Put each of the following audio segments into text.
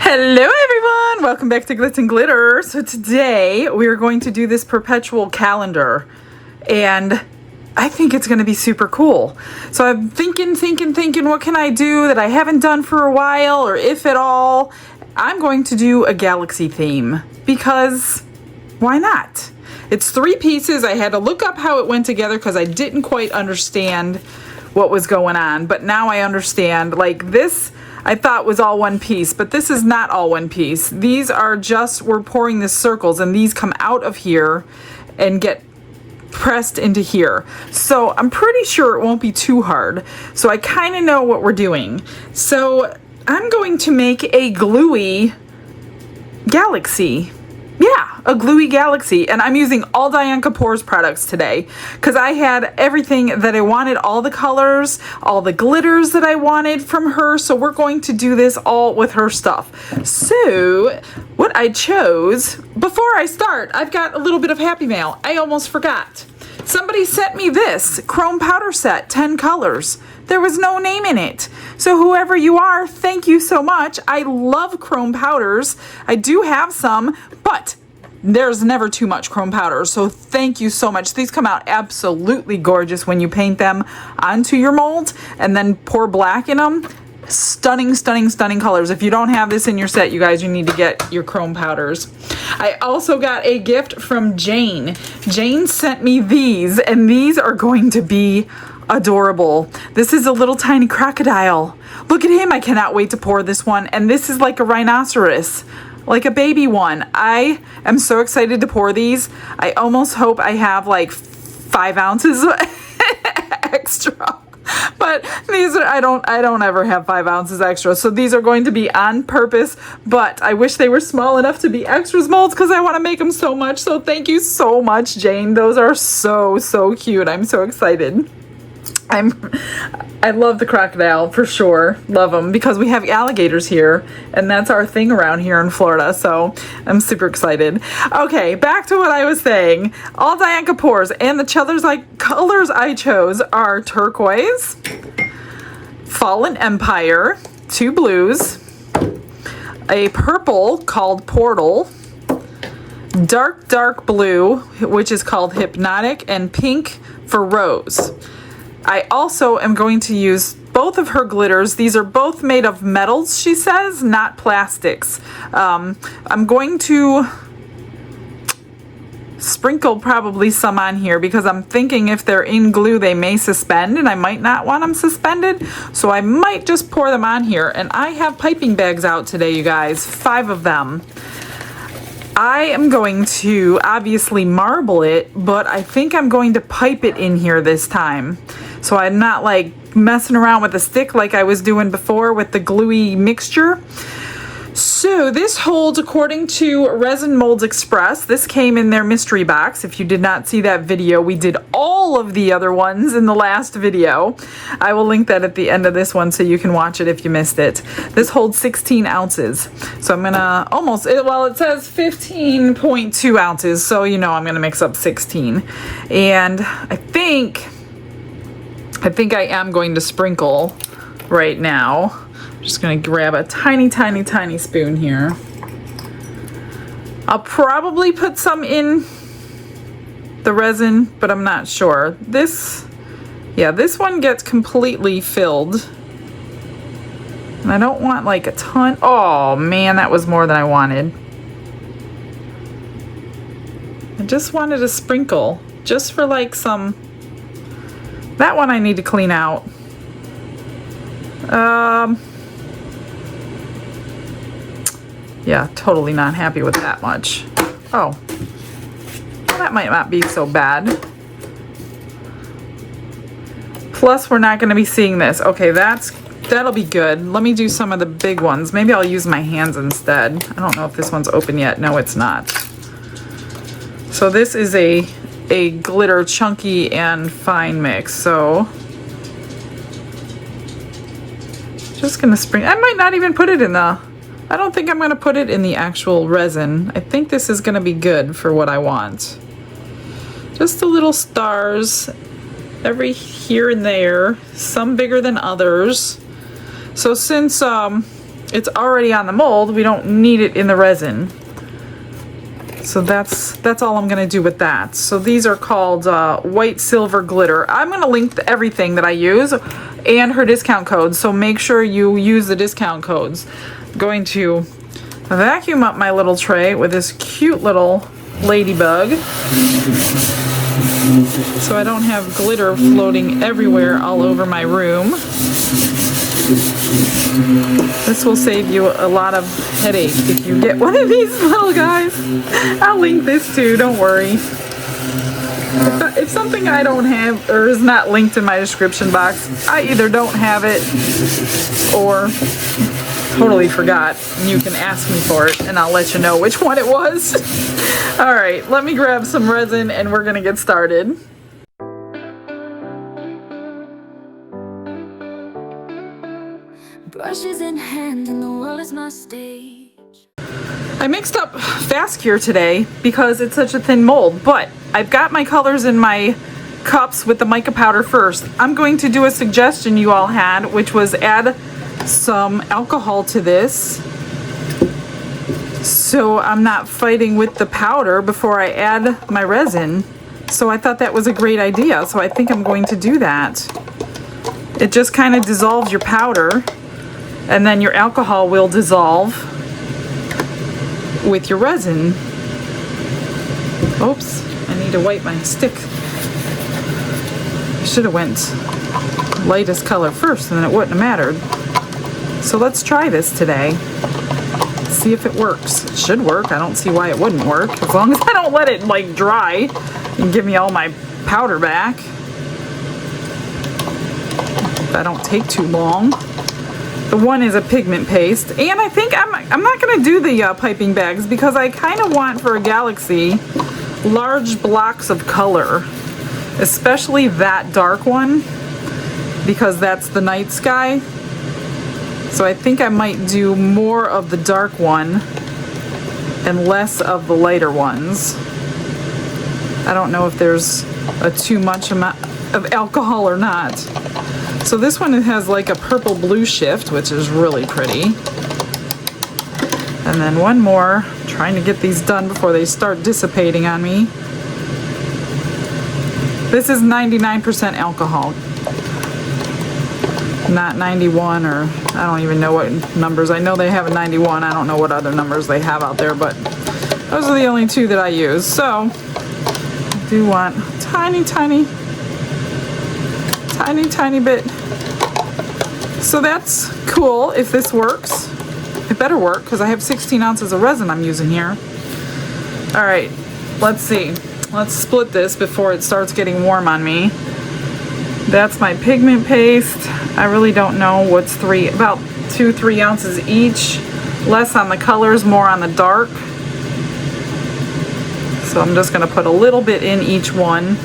Hello everyone! Welcome back to Glitz and Glitter. So today we are going to do this Perpetual calendar and I think it's going to be super cool. So I'm thinking, what can I do that I haven't done for a while, or if at all? I'm going to do a galaxy theme because why not? It's 3 pieces. I had to look up how it went together because I didn't quite understand what was going on, but now I understand. Like this I thought was all one piece, but this is not all one piece. These are just, we're pouring the circles and these come out of here and get pressed into here. So I'm pretty sure it won't be too hard. So I kind of know what we're doing. So I'm going to make a gluey galaxy. Yeah, a gluey galaxy, and I'm using all Diane Kapoor's products today because I had everything that I wanted, all the colors, all the glitters that I wanted from her, so we're going to do this all with her stuff. So what I chose, before I start, I've got a little bit of happy mail. I almost forgot. Somebody sent me this chrome powder set, 10 colors. There was no name in it. So whoever you are, thank you so much. I love chrome powders. I do have some, but there's never too much chrome powder. So thank you so much. These come out absolutely gorgeous when you paint them onto your mold and then pour black in them. Stunning, stunning, stunning colors. If you don't have this in your set, you guys, you need to get your chrome powders. I also got a gift from Jane. Jane sent me these, and these are going to be adorable. This is a little tiny crocodile. Look at him. I cannot wait to pour this one. And this is like a rhinoceros, like a baby one. I am so excited to pour these. I almost hope I have like 5 ounces extra. But these are, I don't ever have 5 ounces extra. So these are going to be on purpose, but I wish they were small enough to be extras molds because I want to make them so much. So thank you so much, Jane. Those are so cute. I'm so excited. I love the crocodile for sure. Love them because we have alligators here and that's our thing around here in Florida. So I'm super excited. Okay, back to what I was saying. All Diane Kapoor's, and the colors I chose are turquoise, Fallen Empire, 2 blues, a purple called Portal, dark blue, which is called Hypnotic, and pink for Rose. I also am going to use both of her glitters. These are both made of metals, she says, not plastics. I'm going to sprinkle probably some on here because I'm thinking if they're in glue, they may suspend, and I might not want them suspended. So I might just pour them on here. And I have piping bags out today, you guys, 5 of them. I am going to obviously marble it, but I think I'm going to pipe it in here this time. So I'm not like messing around with a stick like I was doing before with the gluey mixture. So this holds, according to Resin Molds Express, this came in their mystery box. If you did not see that video, we did all of the other ones in the last video. I will link that at the end of this one so you can watch it if you missed it. This holds 16 ounces. So I'm gonna it says 15.2 ounces. So you know I'm gonna mix up 16. And I think I am going to sprinkle right now. Just gonna grab a tiny spoon here. I'll probably put some in the resin, but I'm not sure. This one gets completely filled. And I don't want like a ton. Oh man, that was more than I wanted. I just wanted a sprinkle, just for like some. That one I need to clean out. Yeah, totally not happy with that much. Oh, well, that might not be so bad. Plus, we're not going to be seeing this. Okay, that'll be good. Let me do some of the big ones. Maybe I'll use my hands instead. I don't know if this one's open yet. No, it's not. So this is a glitter chunky and fine mix. So just going to sprinkle. I might not even put it in the... I don't think I'm going to put it in the actual resin. I think this is going to be good for what I want. Just the little stars every here and there, some bigger than others. So since it's already on the mold, we don't need it in the resin. So that's all I'm gonna do with that. So these are called white silver glitter. I'm gonna link everything that I use and her discount codes, so make sure you use the discount codes. I'm going to vacuum up my little tray with this cute little ladybug, so I don't have glitter floating everywhere all over my room. This will save you a lot of headache if you get one of these little guys. I'll link this too, don't worry. If something I don't have or is not linked in my description box, I either don't have it or totally forgot. You can ask me for it and I'll let you know which one it was. All right, let me grab some resin and we're gonna get started. Brushes in hand and the world is my stage. I mixed up fast cure today because it's such a thin mold, but I've got my colors in my cups with the mica powder first. I'm going to do a suggestion you all had, which was add some alcohol to this, so I'm not fighting with the powder before I add my resin. So I thought that was a great idea, so I think I'm going to do that. It just kind of dissolves your powder, and then your alcohol will dissolve with your resin. Oops, I need to wipe my stick. I should have went lightest color first and then it wouldn't have mattered. So let's try this today. See if it works. It should work. I don't see why it wouldn't work, as long as I don't let it like dry and give me all my powder back. That don't take too long. The one is a pigment paste, and I think I'm not gonna do the piping bags because I kind of want for a galaxy large blocks of color, especially that dark one, because that's the night sky. So I think I might do more of the dark one and less of the lighter ones. I don't know if there's a too much amount of alcohol or not. So this one, it has like a purple blue shift, which is really pretty. And then one more, trying to get these done before they start dissipating on me. This is 99% alcohol, not 91, or I don't even know what numbers. I know they have a 91. I don't know what other numbers they have out there, but those are the only two that I use. So I do want tiny bit. So that's cool if this works. It better work because I have 16 ounces of resin I'm using here. All right, let's see. Let's split this before it starts getting warm on me. That's my pigment paste. I really don't know what's about 2-3 ounces each. Less on the colors, more on the dark. So I'm just gonna put a little bit in each one.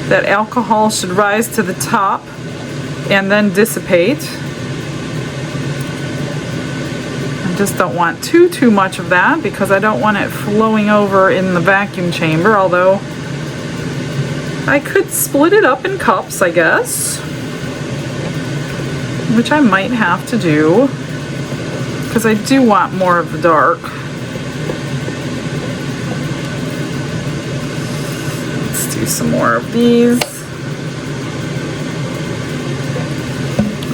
That alcohol should rise to the top and then dissipate. I just don't want too much of that because I don't want it flowing over in the vacuum chamber, although I could split it up in cups, I guess, which I might have to do because I do want more of the dark. Let's do some more of these.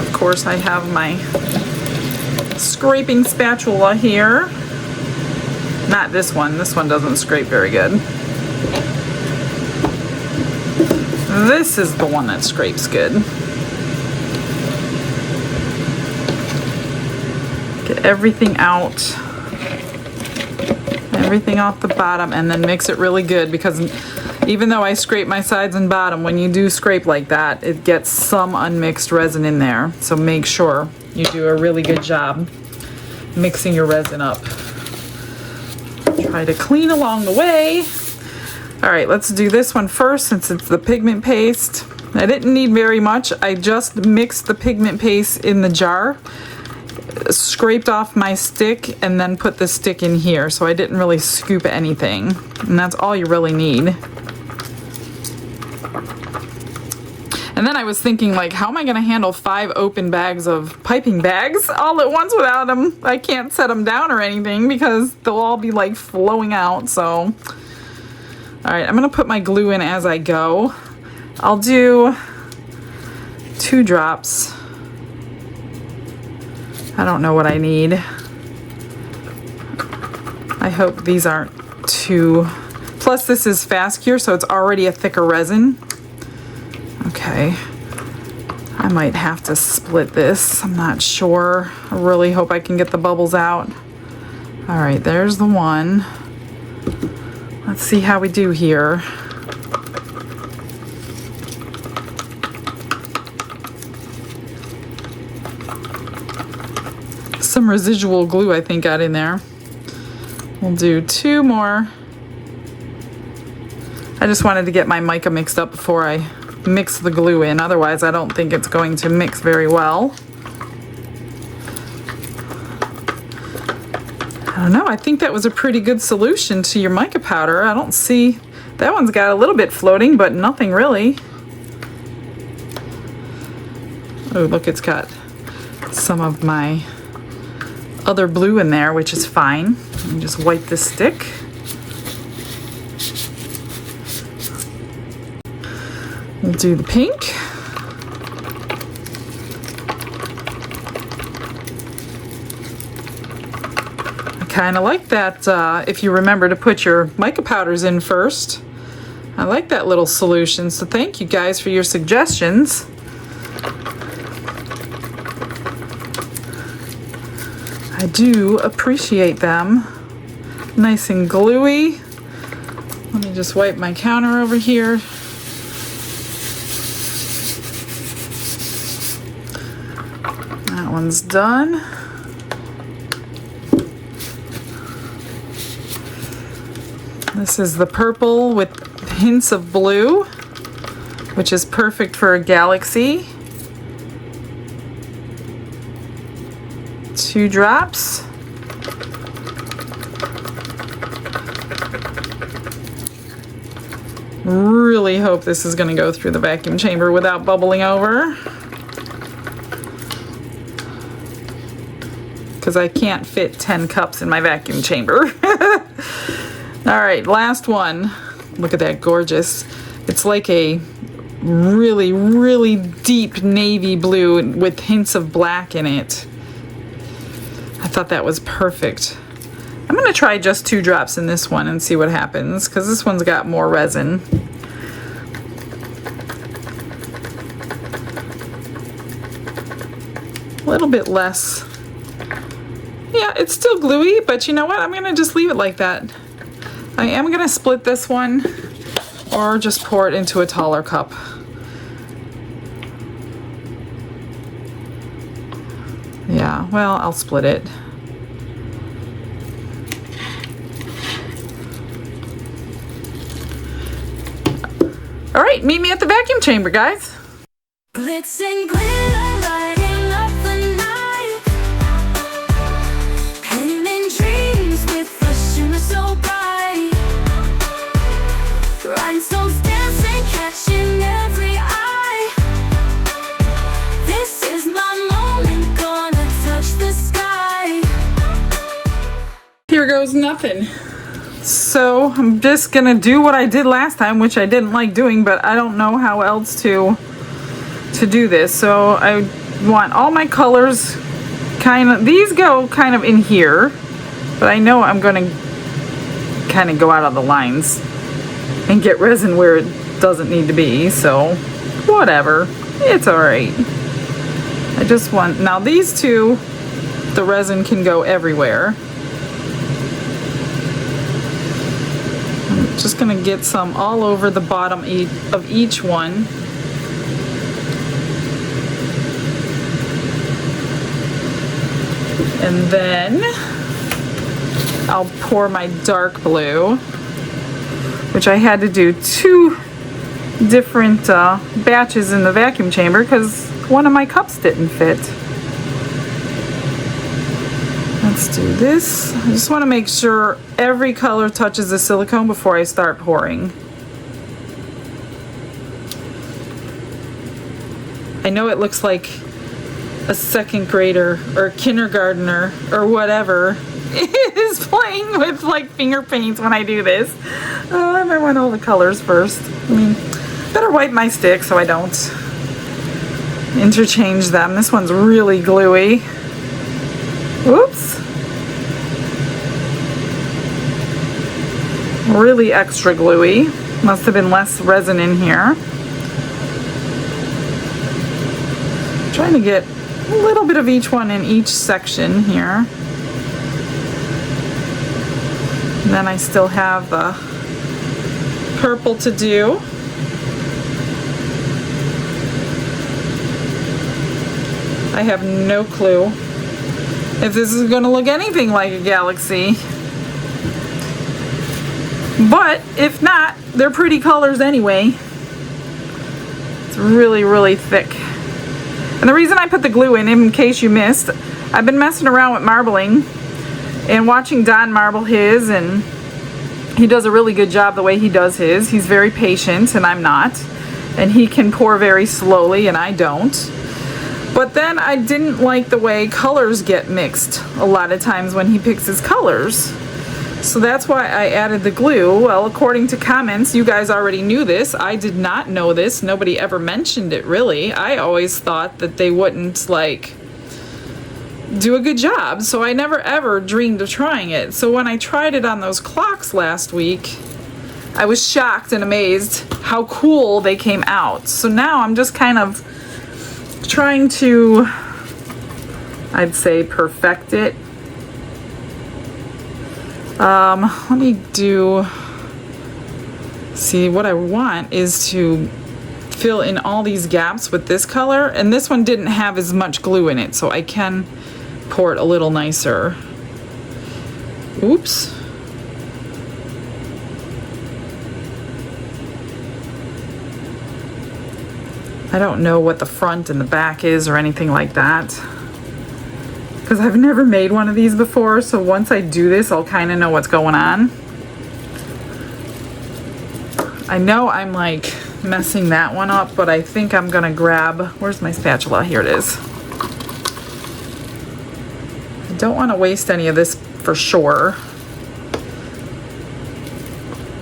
Of course, I have my scraping spatula here. Not this one. This one doesn't scrape very good. This is the one that scrapes good. Get everything out. Everything off the bottom, and then mix it really good, because even though I scrape my sides and bottom, when you do scrape like that, it gets some unmixed resin in there. So make sure you do a really good job mixing your resin up. Try to clean along the way. All right, let's do this one first since it's the pigment paste. I didn't need very much. I just mixed the pigment paste in the jar, scraped off my stick, and then put the stick in here. So I didn't really scoop anything. And that's all you really need. And then I was thinking, like, how am I going to handle 5 open bags of piping bags all at once without them? I can't set them down or anything because they'll all be like flowing out. So, all right, I'm going to put my glue in as I go. I'll do 2 drops. I don't know what I need. I hope these aren't too... Plus this is fast cure, so it's already a thicker resin. Okay. I might have to split this. I'm not sure. I really hope I can get the bubbles out. All right, there's the one. Let's see how we do here. Some residual glue I think got in there. We'll do 2 more. I just wanted to get my mica mixed up before I mix the glue in. Otherwise, I don't think it's going to mix very well. I don't know. I think that was a pretty good solution to your mica powder. I don't see... That one's got a little bit floating, but nothing really. Oh, look, it's got some of my other blue in there, which is fine. Let me just wipe this stick. We'll do the pink. I kind of like that if you remember to put your mica powders in first. I like that little solution, so thank you guys for your suggestions. I do appreciate them. Nice and gluey. Let me just wipe my counter over here. That one's done. This is the purple with hints of blue, which is perfect for a galaxy. 2 drops. Really hope this is going to go through the vacuum chamber without bubbling over, because I can't fit 10 cups in my vacuum chamber. All right, last one. Look at that, gorgeous. It's like a really, really deep navy blue with hints of black in it. I thought that was perfect. I'm gonna try just 2 drops in this one and see what happens, because this one's got more resin. A little bit less. Yeah, it's still gluey, but you know what? I'm gonna just leave it like that. I am gonna split this one or just pour it into a taller cup. Yeah, well, I'll split it. All right, meet me at the vacuum chamber, guys. Glitz and glitter, lighting up the night. Painting dreams with a shimmer so bright. Rhinestones dancing, catching every eye. This is my moment, gonna touch the sky. Here goes nothing. So I'm just gonna do what I did last time, which I didn't like doing, but I don't know how else to do this. So I want all my colors these go kind of in here, but I know I'm gonna kind of go out of the lines and get resin where it doesn't need to be, so whatever, it's all right. I just want, now these two, the resin can go everywhere. I'm just gonna get some all over the bottom of each one. And then I'll pour my dark blue, which I had to do 2 different batches in the vacuum chamber because one of my cups didn't fit. Let's do this. I just want to make sure every color touches the silicone before I start pouring. I know it looks like a second grader or kindergartner or whatever is playing with like finger paints when I do this. I might want all the colors first. I mean, better wipe my stick so I don't interchange them. This one's really gluey. Whoops. Really extra gluey. Must have been less resin in here. Trying to get a little bit of each one in each section here. And then I still have the purple to do. I have no clue if this is going to look anything like a galaxy. But if not, they're pretty colors anyway. It's really, really thick. And the reason I put the glue in case you missed, I've been messing around with marbling and watching Don marble his, and he does a really good job the way he does his. He's very patient and I'm not. And he can pour very slowly and I don't. But then I didn't like the way colors get mixed a lot of times when he picks his colors. So that's why I added the glue. Well, according to comments, you guys already knew this. I did not know this. Nobody ever mentioned it, really. I always thought that they wouldn't, like, do a good job. So I never ever dreamed of trying it. So when I tried it on those clocks last week, I was shocked and amazed how cool they came out. So now I'm just kind of trying to, I'd say, perfect it. Let me see, what I want is to fill in all these gaps with this color, and this one didn't have as much glue in it, so I can pour it a little nicer. Oops. I don't know what the front and the back is or anything like that, because I've never made one of these before, so once I do this, I'll kind of know what's going on. I know I'm like messing that one up, but I think I'm gonna grab, where's my spatula? Here it is. I don't want to waste any of this for sure,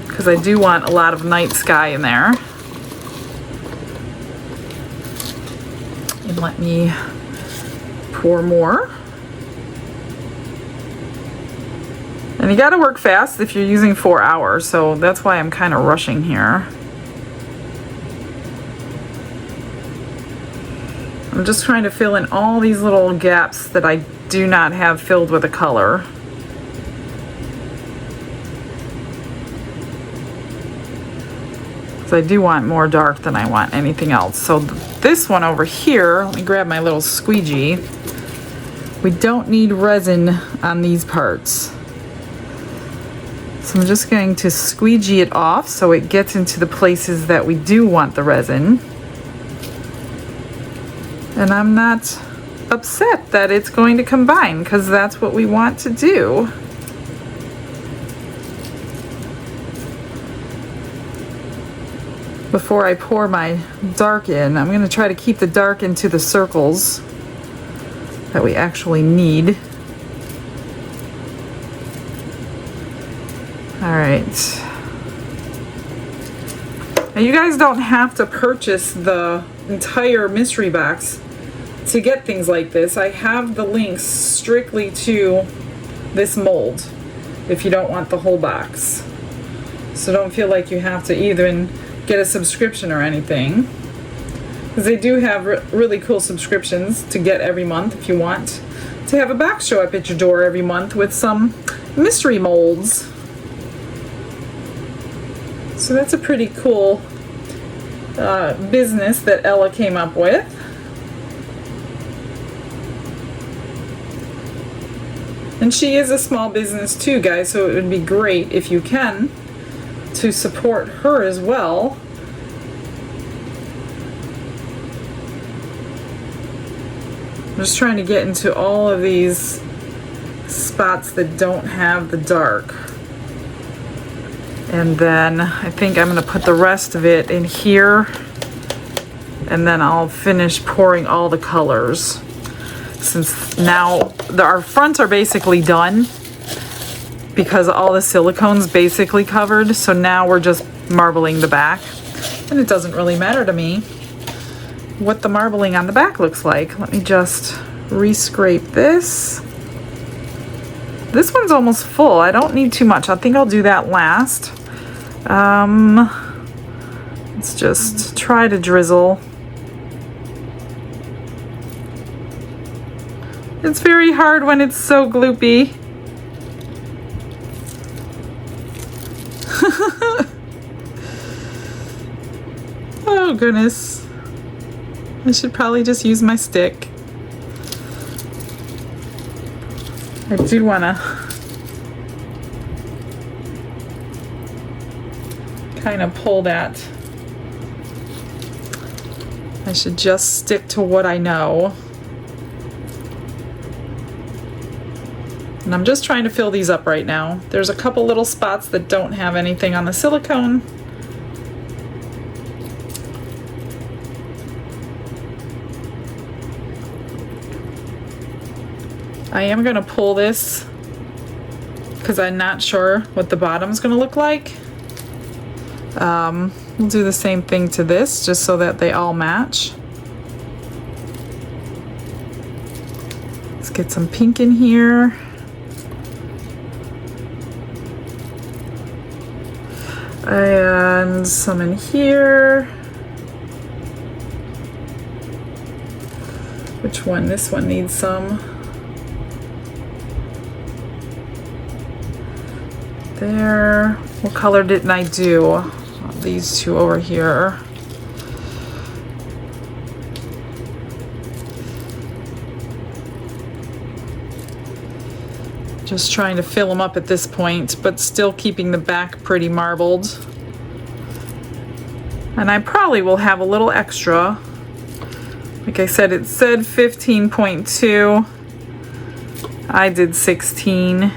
because I do want a lot of night sky in there. And let me pour more. And you gotta work fast if you're using 4 hours, so that's why I'm kind of rushing here. I'm just trying to fill in all these little gaps that I do not have filled with a color. Because I do want more dark than I want anything else. So this one over here, let me grab my little squeegee. We don't need resin on these parts. So I'm just going to squeegee it off so it gets into the places that we do want the resin. And I'm not upset that it's going to combine, because that's what we want to do. Before I pour my dark in, I'm going to try to keep the dark into the circles that we actually need. Alright. Now you guys don't have to purchase the entire mystery box to get things like this. I have the links strictly to this mold if you don't want the whole box. So don't feel like you have to even get a subscription or anything, because they do have really cool subscriptions to get every month if you want to have a box show up at your door every month with some mystery molds. So that's a pretty cool business that Ella came up with. And she is a small business too, guys, so it would be great if you can to support her as well. I'm just trying to get into all of these spots that don't have the dark. And then I think I'm going to put the rest of it in here and then I'll finish pouring all the colors. Since now our fronts are basically done because all the silicone's basically covered, so now we're just marbling the back. And it doesn't really matter to me what the marbling on the back looks like. Let me just re-scrape this. This one's almost full. I don't need too much. I think I'll do that last. Let's just try to drizzle. It's very hard when it's so gloopy. Oh goodness. I should probably just use my stick. I do wanna kind of pull that. I should just stick to what I know. And I'm just trying to fill these up right now. There's a couple little spots that don't have anything on the silicone. I am gonna pull this because I'm not sure what the bottom's gonna look like. We'll do the same thing to this just so that they all match. Let's get some pink in here. And some in here. Which one? This one needs some. There. What color didn't I do? These two over here. Just trying to fill them up at this point, but still keeping the back pretty marbled. And I probably will have a little extra. Like I said, it said 15.2. I did 16.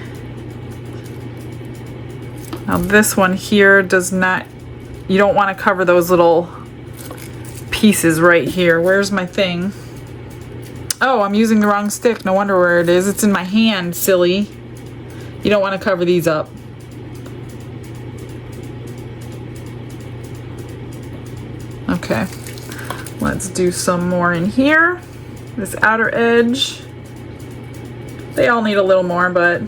Now this one here does not, you don't want to cover those little pieces right here. Where's my thing? Oh, I'm using the wrong stick. No wonder where it is. It's in my hand, silly. You don't want to cover these up. Okay, let's do some more in here. This outer edge. They all need a little more, but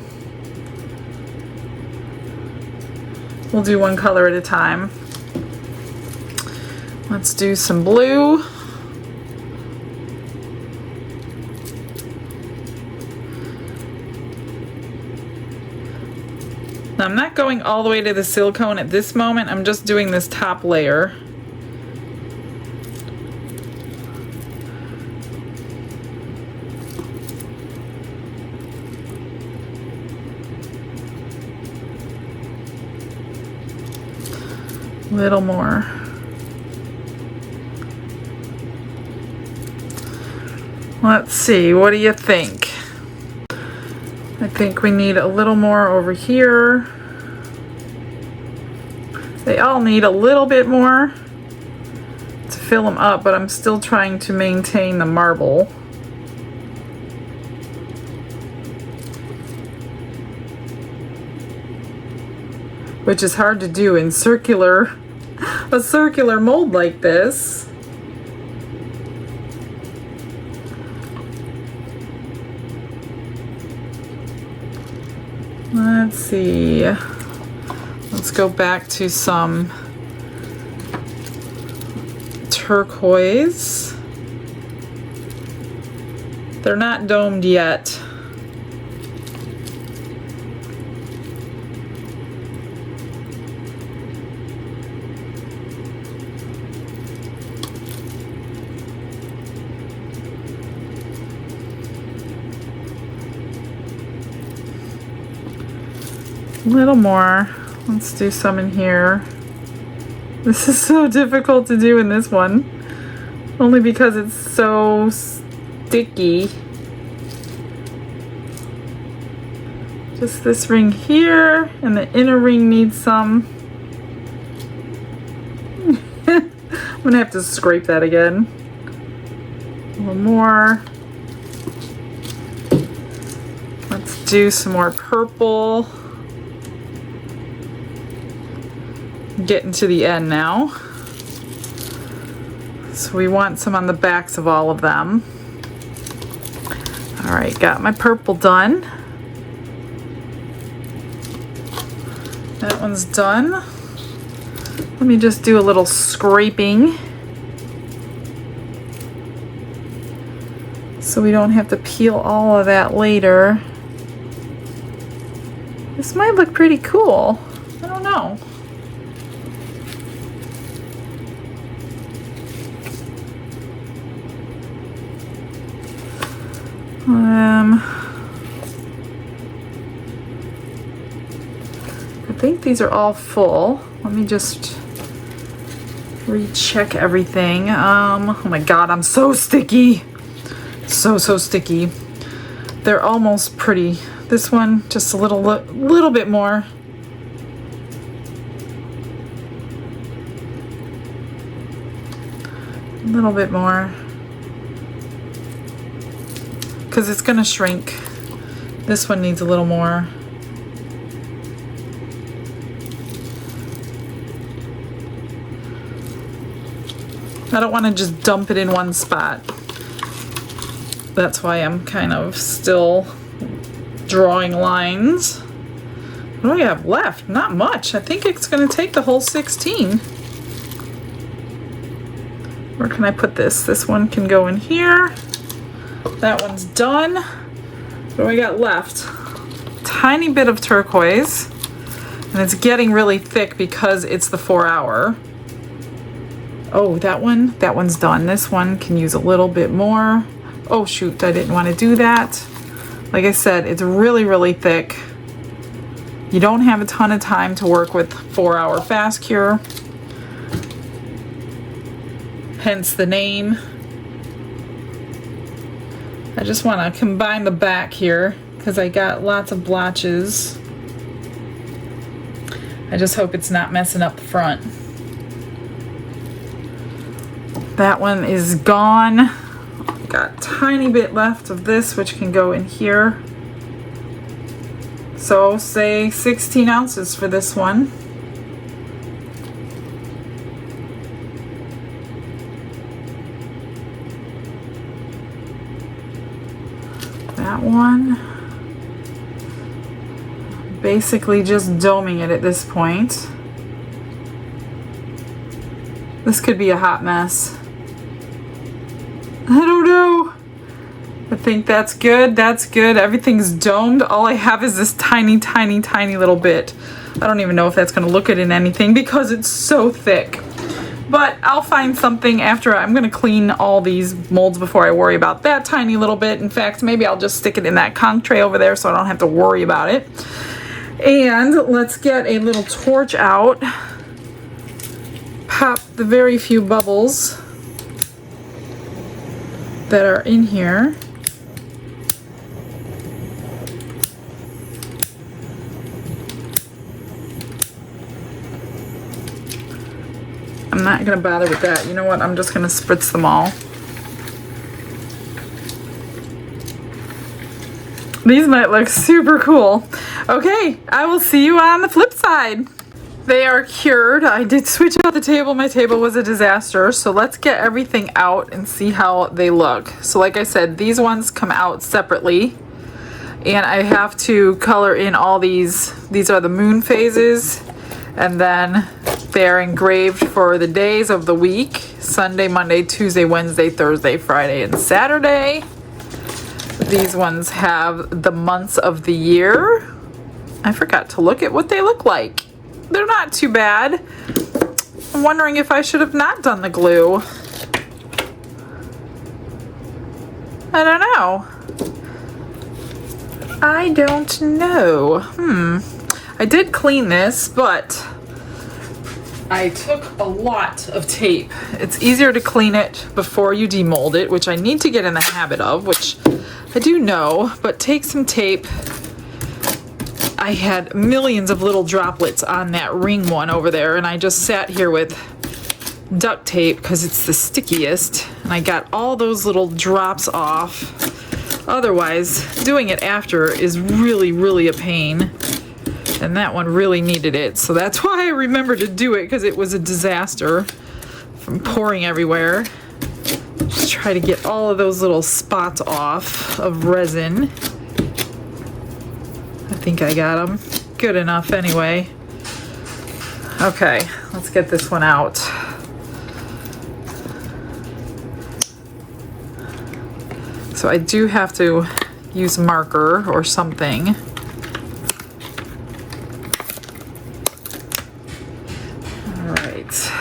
we'll do one color at a time. Let's do some blue. Now, I'm not going all the way to the silicone at this moment. I'm just doing this top layer. Little more. Let's see, what do you think? I think we need a little more over here. They all need a little bit more to fill them up, but I'm still trying to maintain the marble. Which is hard to do in a circular mold like this. Let's see. Let's go back to some turquoise. They're not domed yet. A little more. Let's do some in here. This is so difficult to do in this one, only because it's so sticky. Just this ring here, and the inner ring needs some. I'm gonna have to scrape that again. A little more. Let's do some more purple. Getting to the end now. So we want some on the backs of all of them. All right, got my purple done. That one's done. Let me just do a little scraping so we don't have to peel all of that later. This might look pretty cool. I don't know. I think these are all full. Let me just recheck everything. Oh my god, I'm so sticky. So sticky. They're almost pretty. This one just a little bit more. A little bit more. Because it's gonna shrink. This one needs a little more. I don't want to just dump it in one spot. That's why I'm kind of still drawing lines. What do I have left? Not much. I think it's going to take the whole 16. Where can I put this? This one can go in here. That one's done. What do I got left? Tiny bit of turquoise. And it's getting really thick because it's the 4-hour. Oh, that one's done. This one can use a little bit more. Oh shoot, I didn't want to do that. Like I said, it's really thick. You don't have a ton of time to work with 4-hour fast cure. Hence the name. I just want to combine the back here because I got lots of blotches. I just hope it's not messing up the front. That one is gone. Got a tiny bit left of this, which can go in here. So say 16 ounces for this one. That one. Basically just doming it at this point. This could be a hot mess. I don't know. I think that's good. That's good. Everything's domed. All I have is this tiny little bit. I don't even know if that's going to look good in anything because it's so thick. But I'll find something after. I'm going to clean all these molds before I worry about that tiny little bit. In fact, maybe I'll just stick it in that conch tray over there so I don't have to worry about it. And let's get a little torch out. Pop the very few bubbles that are in here. I'm not going to bother with that. You know what? I'm just going to spritz them all. These might look super cool. Okay, I will see you on the flip side. They are cured. I did switch out the table. My table was a disaster. So let's get everything out and see how they look. So like I said, these ones come out separately. And I have to color in all these. These are the moon phases. And then they're engraved for the days of the week. Sunday, Monday, Tuesday, Wednesday, Thursday, Friday, and Saturday. These ones have the months of the year. I forgot to look at what they look like. They're not too bad. I'm wondering if I should have not done the glue. I don't know. I don't know. I did clean this, but I took a lot of tape. It's easier to clean it before you demold it, which I need to get in the habit of, which I do know, but take some tape. I had millions of little droplets on that ring one over there, and I just sat here with duct tape because it's the stickiest, and I got all those little drops off. Otherwise, doing it after is really, really a pain, and that one really needed it, so that's why I remember to do it, because it was a disaster from pouring everywhere. Just try to get all of those little spots off of resin. I think I got them good enough anyway. Okay, let's get this one out. So I do have to use marker or something. All right.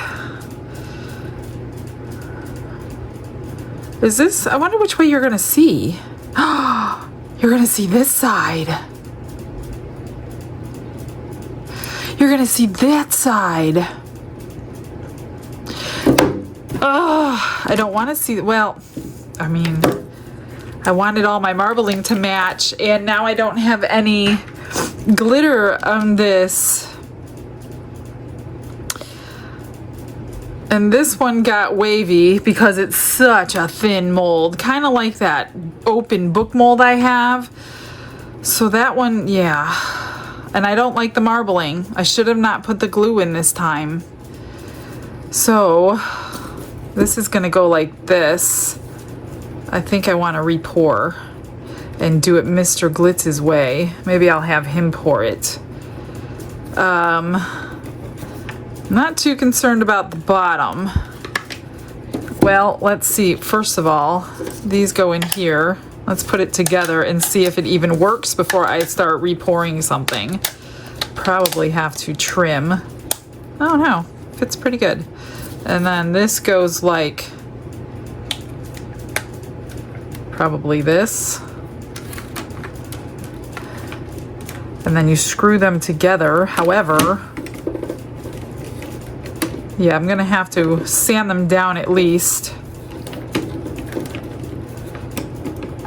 Is this, I wonder which way you're gonna see. You're gonna see this side. You're gonna see that side. Oh, I don't want to see, well, I mean, I wanted all my marbling to match, and now I don't have any glitter on this. And this one got wavy because it's such a thin mold, kind of like that open book mold I have. So that one, yeah. And I don't like the marbling. I should have not put the glue in this time. So this is gonna go like this. I think I want to re-pour and do it Mr. Glitz's way. Maybe I'll have him pour it. Not too concerned about the bottom. Well, let's see. First of all, these go in here. Let's put it together and see if it even works before I start re-pouring something. Probably have to trim. Oh no, fits pretty good. And then this goes like probably this. And then you screw them together. However, yeah, I'm gonna have to sand them down at least.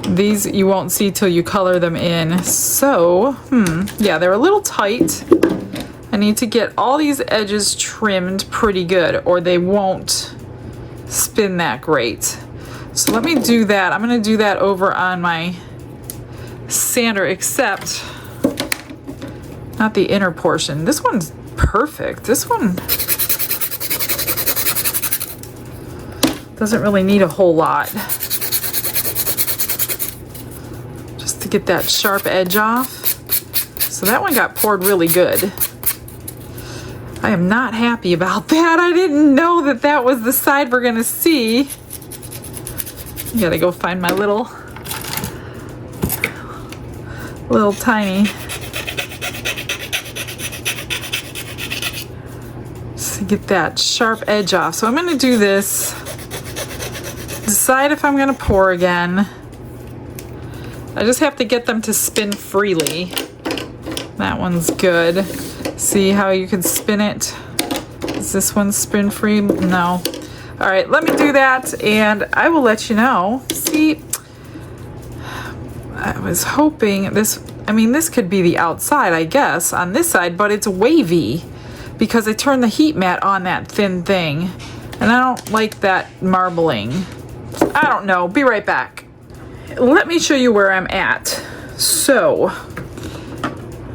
These you won't see till you color them in. So, yeah, they're a little tight. I need to get all these edges trimmed pretty good or they won't spin that great. So let me do that. I'm gonna do that over on my sander, except not the inner portion. This one's perfect. This one doesn't really need a whole lot. Just to get that sharp edge off. So that one got poured really good. I am not happy about that. I didn't know that that was the side we're gonna see. I gotta go find my little tiny. Just to get that sharp edge off. So I'm gonna do this. Decide if I'm gonna pour again. I just have to get them to spin freely. That one's good. See how you can spin it? Does this one spin free? No. All right, let me do that and I will let you know. See, I was hoping this, I mean, this could be the outside, I guess, on this side, but it's wavy because I turned the heat mat on that thin thing and I don't like that marbling. I don't know. Be right back. Let me show you where I'm at. So,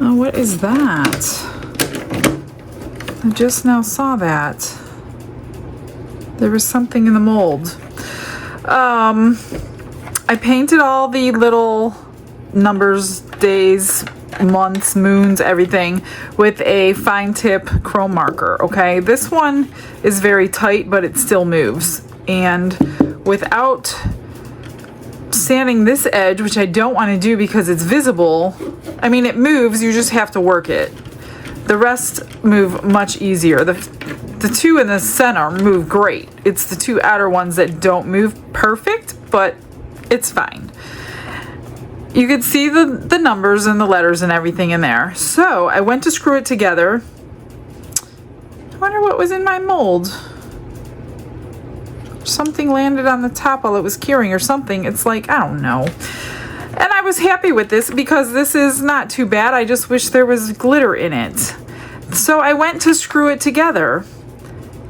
oh, what is that? I just now saw that. There was something in the mold. I painted all the little numbers, days, months, moons, everything with a fine tip chrome marker, okay? This one is very tight, but it still moves. And without sanding this edge, which I don't want to do because it's visible, I mean, it moves, you just have to work it. The rest move much easier. The two in the center move great. It's the two outer ones that don't move perfect, but it's fine. You could see the numbers and the letters and everything in there. So I went to screw it together. I wonder what was in my mold. Something landed on the top while it was curing or something. It's like, I don't know. And I was happy with this because this is not too bad. I just wish there was glitter in it. So I went to screw it together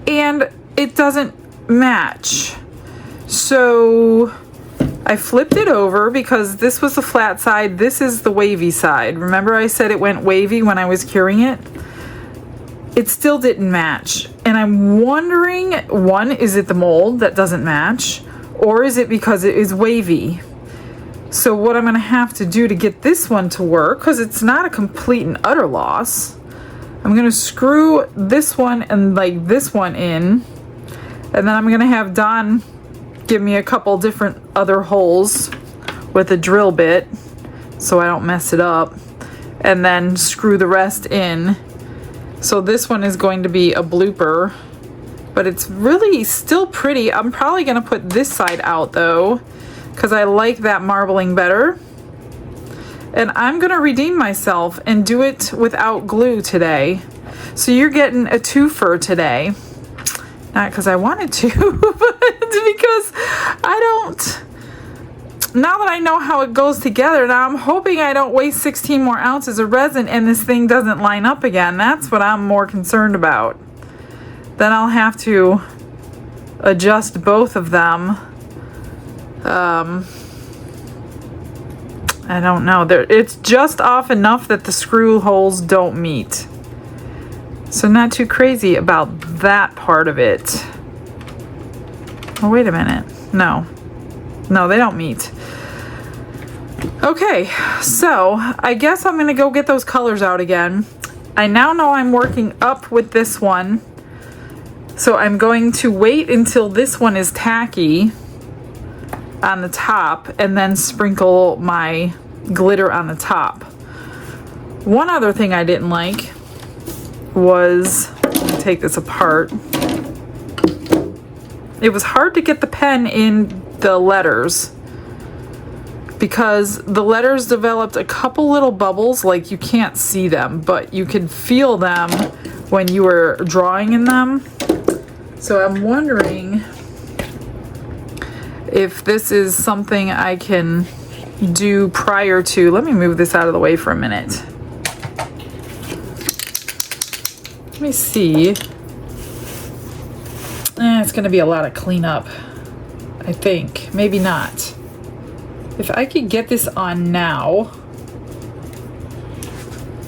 and it doesn't match. So I flipped it over because this was the flat side, this is the wavy side. Remember I said it went wavy when I was curing it? It still didn't match. And I'm wondering, one, is it the mold that doesn't match? Or is it because it is wavy? So what I'm gonna have to do to get this one to work, because it's not a complete and utter loss, I'm gonna screw this one and like this one in, and then I'm gonna have Don give me a couple different other holes with a drill bit so I don't mess it up, and then screw the rest in. So this one is going to be a blooper, but it's really still pretty. I'm probably gonna put this side out though, because I like that marbling better. And I'm gonna redeem myself and do it without glue today. So you're getting a twofer today. Not because I wanted to, but because I don't, now that I know how it goes together, now I'm hoping I don't waste 16 more ounces of resin and this thing doesn't line up again. That's what I'm more concerned about. Then I'll have to adjust both of them. I don't know. It's just off enough that the screw holes don't meet. So not too crazy about that part of it. Oh, wait a minute. No, they don't meet. Okay, so I guess I'm gonna go get those colors out again. I now know I'm working up with this one. So I'm going to wait until this one is tacky on the top and then sprinkle my glitter on the top. One other thing I didn't like was, let me take this apart. It was hard to get the pen in the letters because the letters developed a couple little bubbles, like you can't see them, but you could feel them when you were drawing in them. So I'm wondering if this is something I can do prior to, let me move this out of the way for a minute. Let me see. It's gonna be a lot of cleanup, I think. Maybe not. If I could get this on now,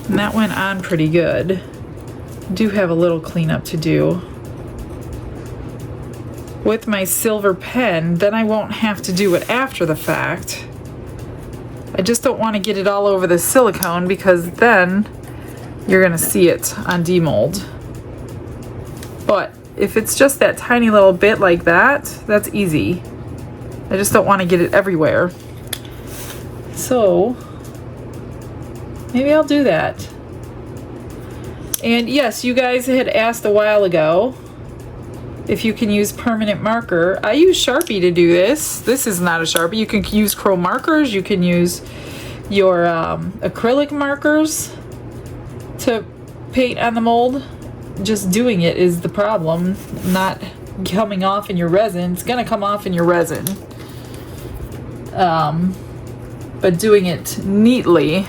and that went on pretty good. I do have a little cleanup to do. With my silver pen, then I won't have to do it after the fact. I just don't want to get it all over the silicone because then you're gonna see it on demold. But if it's just that tiny little bit like that, that's easy. I just don't want to get it everywhere. So maybe I'll do that. And yes, you guys had asked a while ago if you can use permanent marker. I use Sharpie to do this. This is not a Sharpie. You can use chrome markers. You can use your acrylic markers to paint on the mold. Just doing it is the problem, not coming off in your resin. It's gonna come off in your resin. But doing it neatly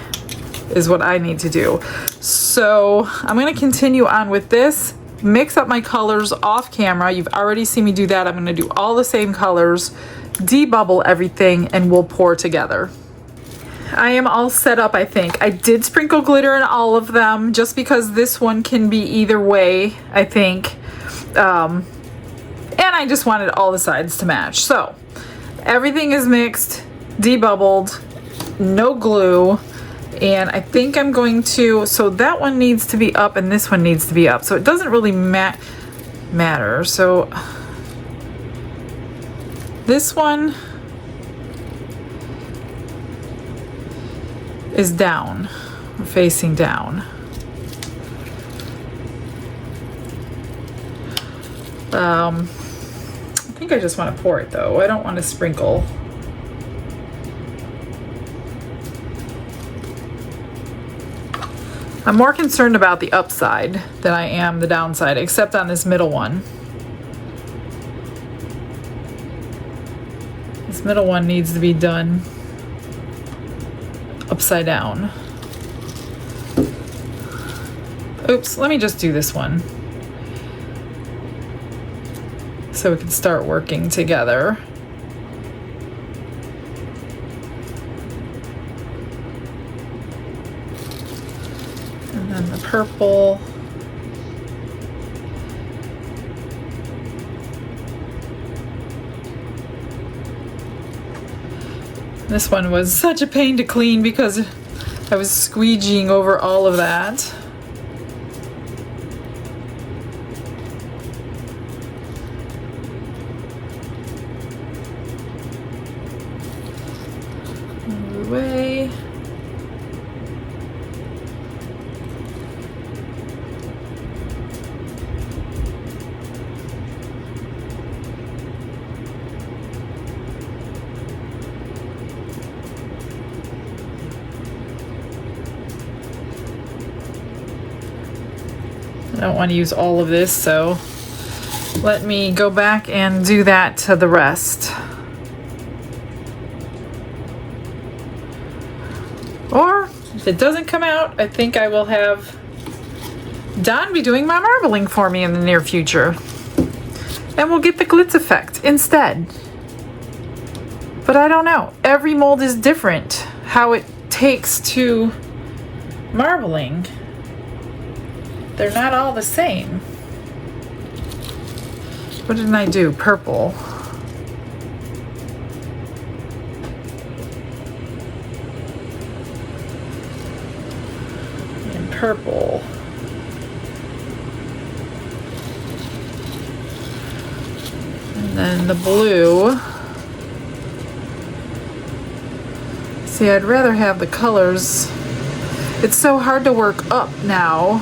is what I need to do. So I'm gonna continue on with this. Mix up my colors off camera. You've already seen me do that. I'm gonna do all the same colors, debubble everything, and we'll pour together. I am all set up, I think. I did sprinkle glitter in all of them just because this one can be either way, I think. And I just wanted all the sides to match. So everything is mixed, debubbled, no glue. And I think I'm going to, so that one needs to be up and this one needs to be up. So it doesn't really matter. So this one is down, facing down. I think I just want to pour it though. I don't want to sprinkle. I'm more concerned about the upside than I am the downside, except on this middle one. This middle one needs to be done upside down. Oops, let me just do this one. so we can start working together. And then the purple. This one was such a pain to clean because I was squeegeeing over all of that. Move away. I don't want to use all of this, so let me go back and do that to the rest. Or if it doesn't come out, I think I will have Don be doing my marbling for me in the near future. And we'll get the glitz effect instead. But I don't know. Every mold is different. How it takes to marbling. They're not all the same. What didn't I do? Purple. And purple. And then the blue. See, I'd rather have the colors. It's so hard to work up now,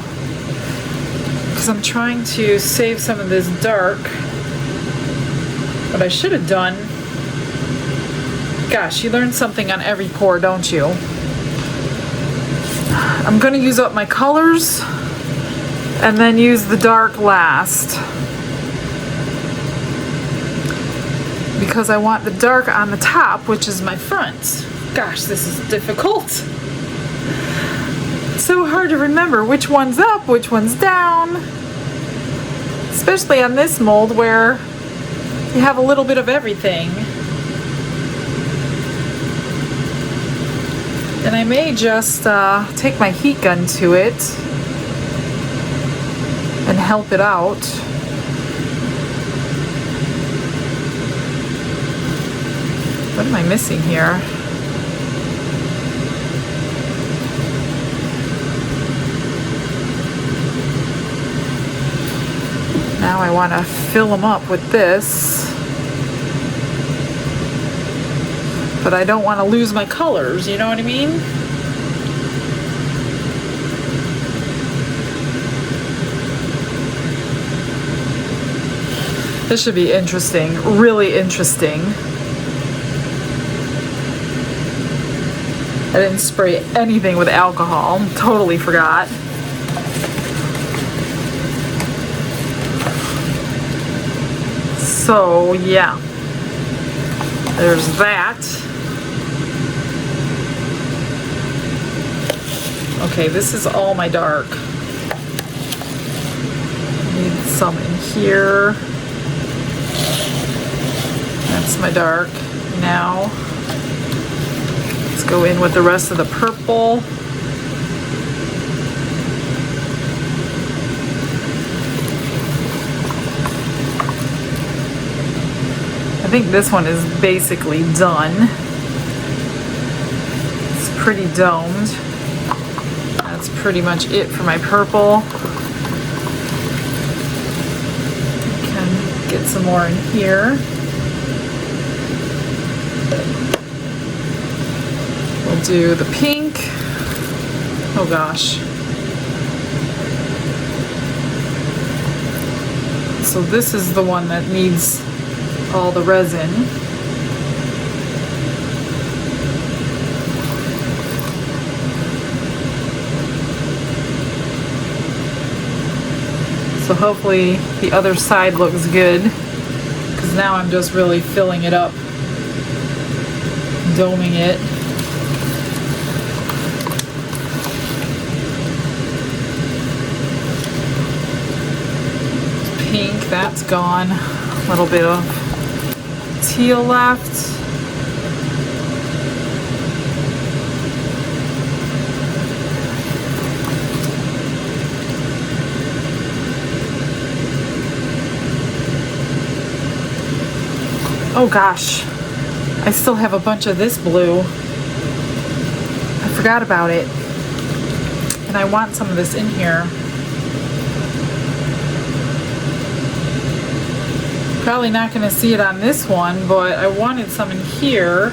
because I'm trying to save some of this dark. What I should have done, gosh, you learn something on every pour, don't you? I'm gonna use up my colors and then use the dark last, because I want the dark on the top, which is my front. Gosh, this is difficult. So hard to remember which one's up, which one's down. Especially on this mold where you have a little bit of everything. And I may just take my heat gun to it and help it out. What am I missing here? Now I want to fill them up with this, but I don't want to lose my colors, you know what I mean? This should be interesting, really interesting. I didn't spray anything with alcohol, totally forgot. So yeah, there's that. Okay, this is all my dark. Need some in here. That's my dark. Now let's go in with the rest of the purple. I think this one is basically done. It's pretty domed. That's pretty much it for my purple. Can get some more in here. We'll do the pink. Oh gosh. So this is the one that needs all the resin. So hopefully the other side looks good, because now I'm just really filling it up, doming it. Pink, that's gone. A little bit of teal left. Oh gosh, I still have a bunch of this blue. I forgot about it. And I want some of this in here. Probably not going to see it on this one, but I wanted some in here.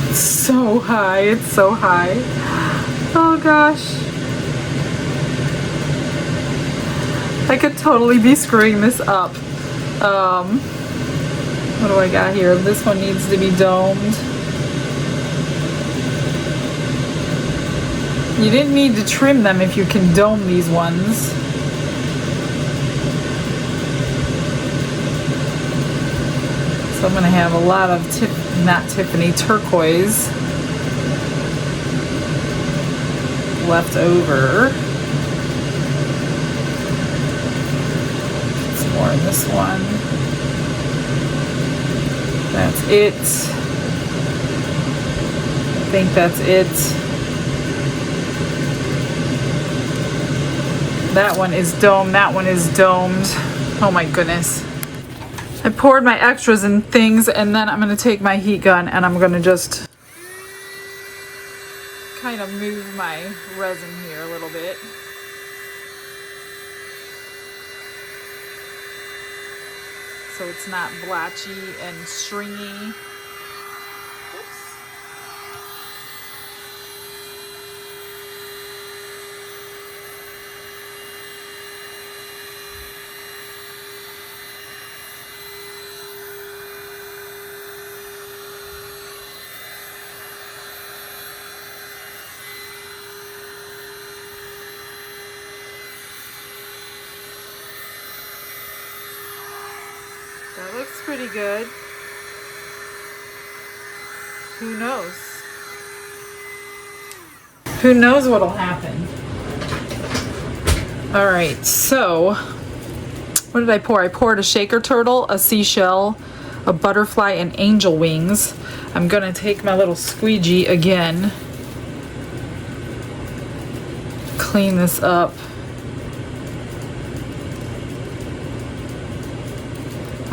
It's so high, it's so high. Oh gosh. I could totally be screwing this up. What do I got here? This one needs to be domed. You didn't need to trim them if you can dome these ones. So I'm going to have a lot of not Tiffany, turquoise left over. Some more in this one. That's it. I think that's it. That one is domed. That one is domed. Oh my goodness. I poured my extras and things, and then I'm going to take my heat gun and I'm going to just kind of move my resin here a little bit. So it's not blotchy and stringy. Oops. That looks pretty good. Who knows? Who knows what'll happen? All right, so what did I pour? I poured a shaker turtle, a seashell, a butterfly, and angel wings. I'm gonna take my little squeegee again, clean this up.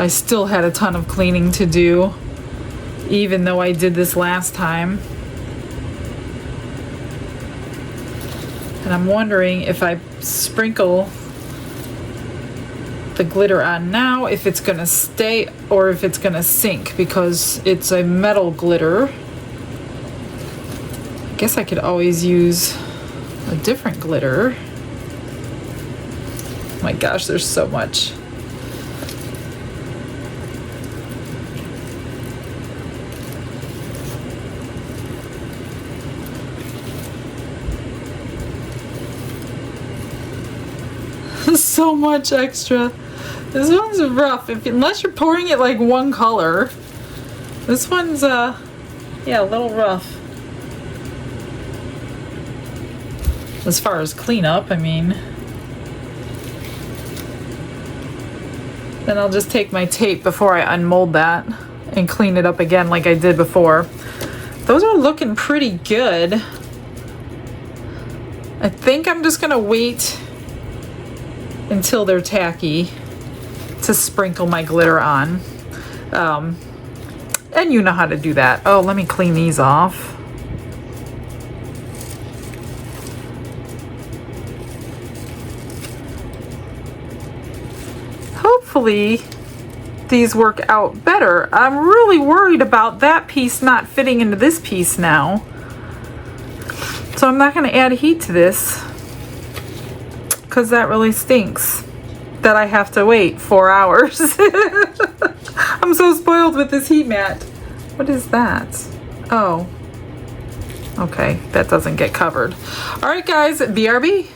I still had a ton of cleaning to do, even though I did this last time. And I'm wondering if I sprinkle the glitter on now, if it's gonna stay or if it's gonna sink, because it's a metal glitter. I guess I could always use a different glitter. Oh my gosh, there's so much. So much extra. This one's rough, unless you're pouring it like one color. This one's yeah, a little rough. As far as cleanup, I mean. Then I'll just take my tape before I unmold that and clean it up again like I did before. Those are looking pretty good. I think I'm just gonna wait until they're tacky to sprinkle my glitter on. And you know how to do that. Oh, let me clean these off. Hopefully these work out better. I'm really worried about that piece not fitting into this piece now. So I'm not gonna add heat to this, because that really stinks that I have to wait 4 hours. I'm so spoiled with this heat mat. What is that? Oh, okay, that doesn't get covered. All right guys, BRB.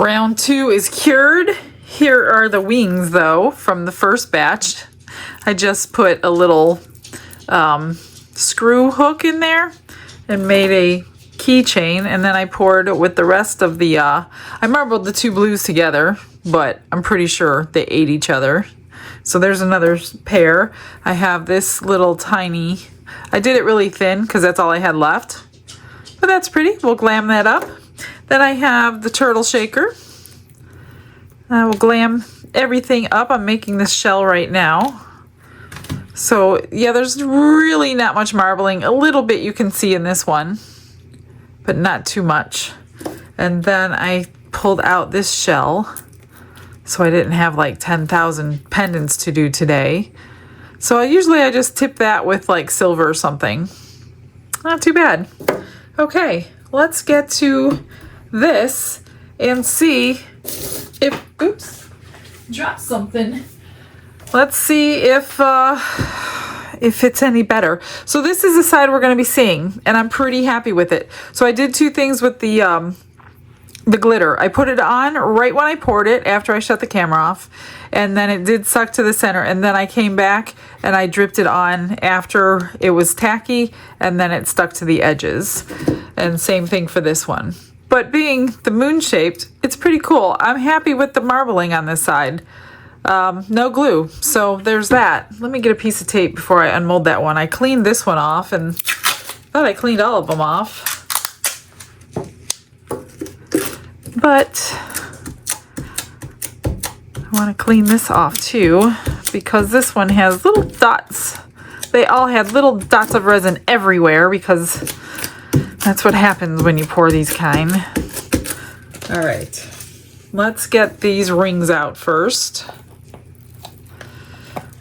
Round 2 is cured. Here are the wings though from the first batch. I just put a little screw hook in there and made a keychain, and then I poured with the rest of the I marbled the 2 blues together, but I'm pretty sure they ate each other. So there's another pair. I have this little tiny, I did it really thin because that's all I had left, but that's pretty. We'll glam that up. Then I have the turtle shaker. I will glam everything up. I'm making this shell right now. So yeah, there's really not much marbling. A little bit you can see in this one, but not too much. And then I pulled out this shell, so I didn't have like 10,000 pendants to do today. So I just tip that with like silver or something. Not too bad. Okay, let's get to this and see if, oops, dropped something. Let's see if it's any better. So this is the side we're going to be seeing, and I'm pretty happy with it. So I did 2 things with the glitter. I put it on right when I poured it after I shut the camera off, and then it did suck to the center, and then I came back and I dripped it on after it was tacky, and then it stuck to the edges. And same thing for this one. But being the moon shaped, it's pretty cool. I'm happy with the marbling on this side. No glue, so there's that. Let me get a piece of tape before I unmold that one. I cleaned this one off and thought I cleaned all of them off. But I want to clean this off too, because this one has little dots. They all had little dots of resin everywhere because that's what happens when you pour these kind. All right, let's get these rings out first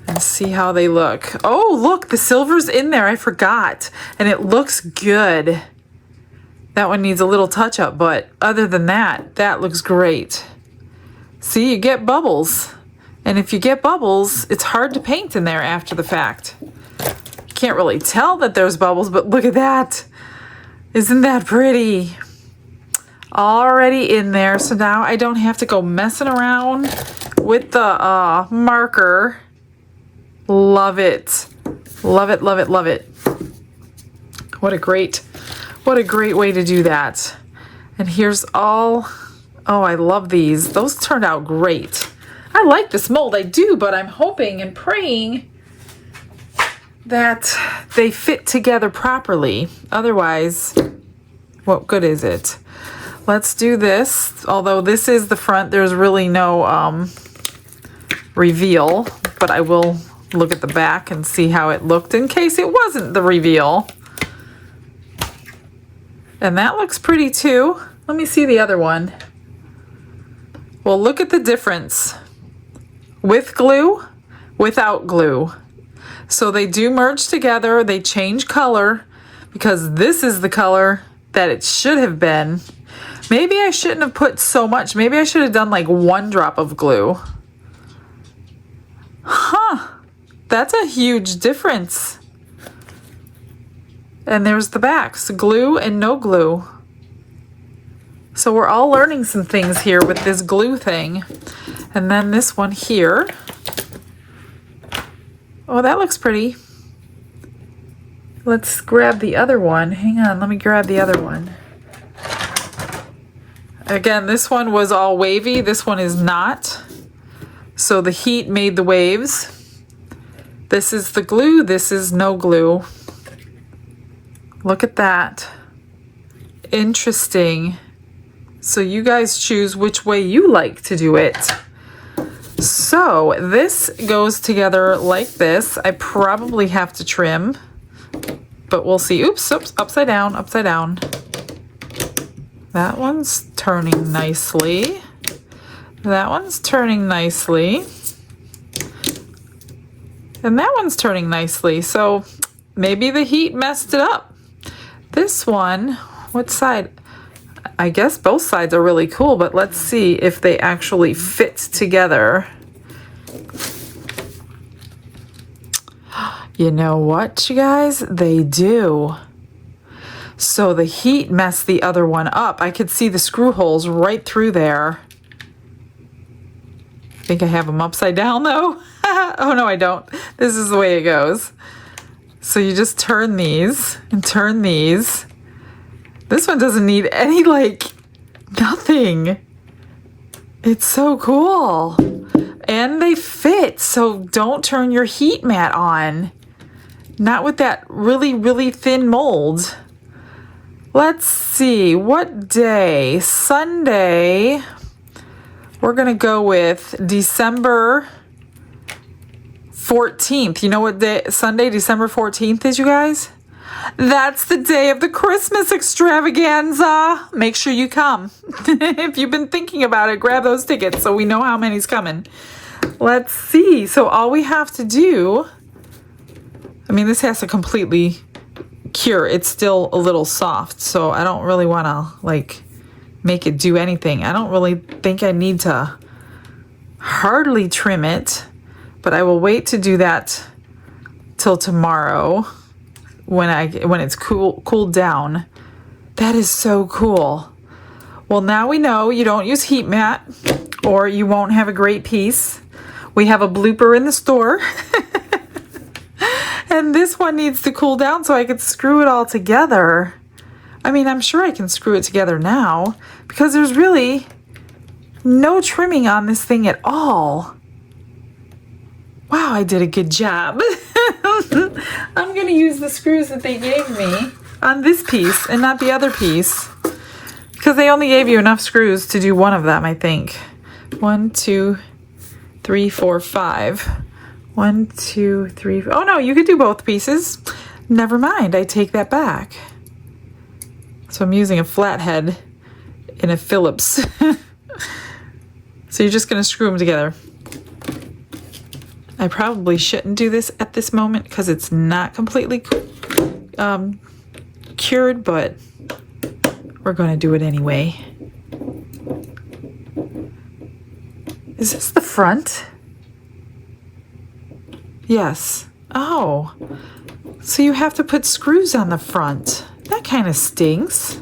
and see how they look. Oh, look, the silver's in there. I forgot, and it looks good. That one needs a little touch up, but other than that, that looks great. See, you get bubbles. And if you get bubbles, it's hard to paint in there after the fact. You can't really tell that there's bubbles, but look at that. Isn't that pretty? Already in there, so now I don't have to go messing around with the marker. Love it. Love it, love it, love it. What a great way to do that. And here's all, oh, I love these. Those turned out great. I like this mold, I do, but I'm hoping and praying that they fit together properly. Otherwise, what good is it? Let's do this. Although this is the front, there's really no reveal, but I will look at the back and see how it looked in case it wasn't the reveal. And that looks pretty too. Let me see the other one. Well, look at the difference. With glue, without glue. So they do merge together, they change color, because this is the color that it should have been. Maybe I shouldn't have put so much. Maybe I should have done like 1 drop of glue. Huh, that's a huge difference. And there's the backs, glue and no glue. So we're all learning some things here with this glue thing. And then this one here. Oh, that looks pretty. Let's grab the other one. Hang on, let me grab the other one. Again, this one was all wavy. This one is not. So the heat made the waves. This is the glue. This is no glue. Look at that. Interesting. So you guys choose which way you like to do it. So this goes together like this. I probably have to trim, but we'll see. Oops, oops, upside down, upside down. That one's turning nicely. That one's turning nicely. And that one's turning nicely. So maybe the heat messed it up. This one, what side? I guess both sides are really cool, but let's see if they actually fit together. You know what, you guys? They do. So the heat messed the other one up. I could see the screw holes right through there. think I have them upside down though. Oh no, I don't. This is the way it goes. So you just turn these and turn these. This one doesn't need any, like, nothing. It's so cool. And they fit, so don't turn your heat mat on. Not with that really, really thin mold. Let's see, what day? Sunday. We're gonna go with December 14th. You know what day Sunday, December 14th is, you guys? That's the day of the Christmas extravaganza. Make sure you come. If you've been thinking about it, grab those tickets so we know how many's coming. Let's see. So all we have to do, I mean, this has to completely cure. It's still a little soft, so I don't really want to, like, make it do anything. I don't really think I need to hardly trim it, but I will wait to do that till tomorrow when it's cooled down. That is so cool. Well, now we know you don't use heat mat or you won't have a great piece. We have a blooper in the store. And this one needs to cool down so I could screw it all together. I mean, I'm sure I can screw it together now because there's really no trimming on this thing at all. Wow, I did a good job. I'm going to use the screws that they gave me on this piece and not the other piece because they only gave you enough screws to do one of them, I think. 1, 2, 3, 4, 5. 1, 2, 3. Oh no, you could do both pieces. Never mind, I take that back. So I'm using a flathead in a Phillips. So you're just going to screw them together. I probably shouldn't do this at this moment because it's not completely cured, but we're going to do it anyway. Is this the front? Yes. Oh, so you have to put screws on the front. That kind of stinks.